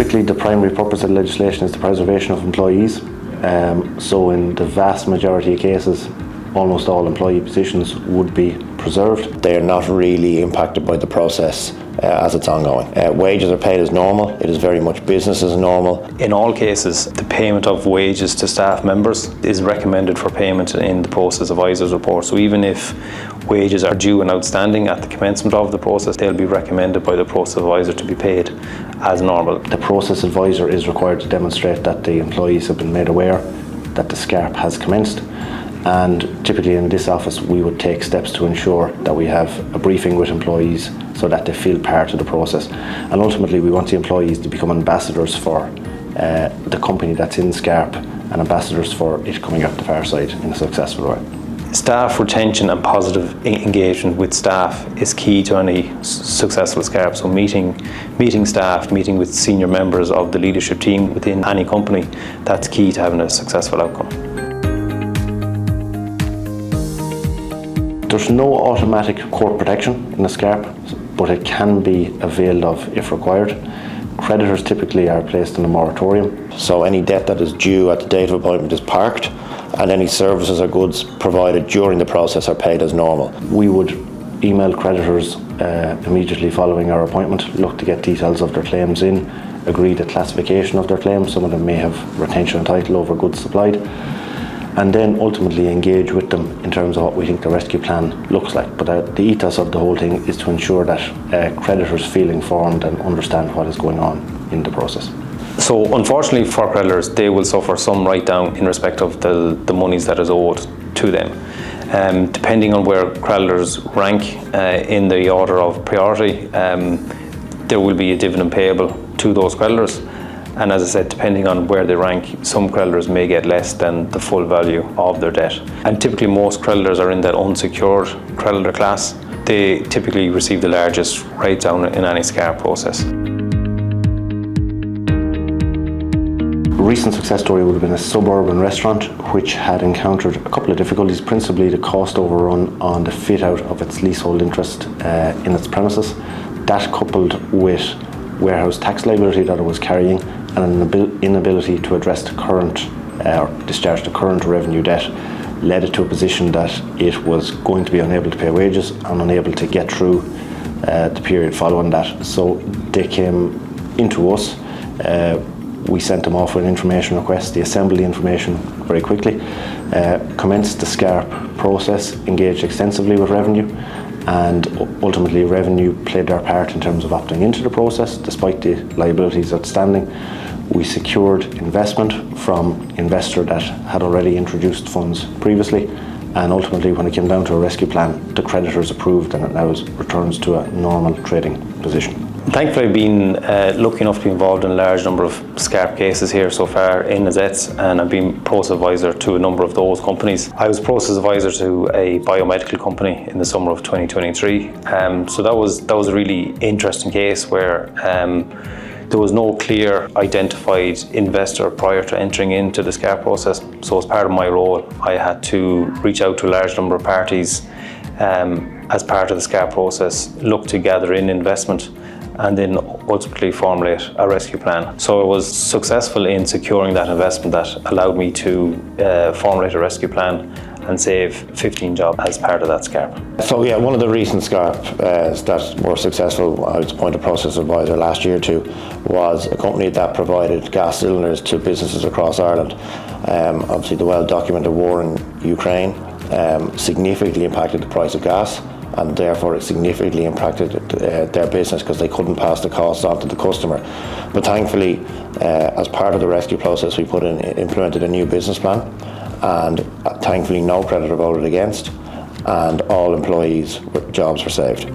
Typically, the primary purpose of legislation is the preservation of employees. So in the vast majority of cases, almost all employee positions would be preserved. They are not really impacted by the process as it's ongoing. Wages are paid as normal. It is very much business as normal. In all cases, the payment of wages to staff members is recommended for payment in the process advisor's report. So even if wages are due and outstanding at the commencement of the process, they'll be recommended by the process advisor to be paid as normal. The process advisor is required to demonstrate that the employees have been made aware that the SCARP has commenced. And typically in this office we would take steps to ensure that we have a briefing with employees so that they feel part of the process. And ultimately we want the employees to become ambassadors for the company that's in SCARP and ambassadors for it coming out the far side in a successful way. Staff retention and positive engagement with staff is key to any successful SCARP. So meeting staff, meeting with senior members of the leadership team within any company, that's key to having a successful outcome. There's no automatic court protection in the SCARP, but it can be availed of if required. Creditors typically are placed in a moratorium. So any debt that is due at the date of appointment is parked, and any services or goods provided during the process are paid as normal. We would email creditors immediately following our appointment, look to get details of their claims in, agree the classification of their claims. Some of them may have retention and title over goods supplied, and then ultimately engage with them in terms of what we think the rescue plan looks like. But the ethos of the whole thing is to ensure that creditors feel informed and understand what is going on in the process. So unfortunately for creditors, they will suffer some write-down in respect of the monies that is owed to them. Depending on where creditors rank in the order of priority, there will be a dividend payable to those creditors. And as I said, depending on where they rank, some creditors may get less than the full value of their debt. And typically most creditors are in that unsecured creditor class. They typically receive the largest write-down in any SCARP process. A recent success story would have been a suburban restaurant which had encountered a couple of difficulties, principally the cost overrun on the fit out of its leasehold interest in its premises. That, coupled with warehouse tax liability that it was carrying and an inability to address the current or discharge the current revenue debt, led it to a position that it was going to be unable to pay wages and unable to get through the period following that. So they came into us. We sent them off with an information request. They assembled the information very quickly, commenced the SCARP process, engaged extensively with revenue, and ultimately revenue played their part in terms of opting into the process despite the liabilities outstanding. We secured investment from an investor that had already introduced funds previously, and ultimately when it came down to a rescue plan, the creditors approved and it now returns to a normal trading position. Thankfully, I've been lucky enough to be involved in a large number of SCARP cases here so far in Azets, and I've been process advisor to a number of those companies. I was process advisor to a biomedical company in the summer of 2023. So that was a really interesting case where there was no clear identified investor prior to entering into the SCARP process. So as part of my role, I had to reach out to a large number of parties as part of the SCARP process, look to gather in investment, and then ultimately formulate a rescue plan. So I was successful in securing that investment that allowed me to formulate a rescue plan and save 15 jobs as part of that SCARP. So yeah, one of the recent SCARP that were successful, I was appointed process advisor last year to, was a company that provided gas cylinders to businesses across Ireland. Obviously the well-documented war in Ukraine significantly impacted the price of gas, and therefore it significantly impacted their business because they couldn't pass the costs on to the customer. But thankfully, as part of the rescue process, we implemented a new business plan, and thankfully no creditor voted against, and all employees' jobs were saved.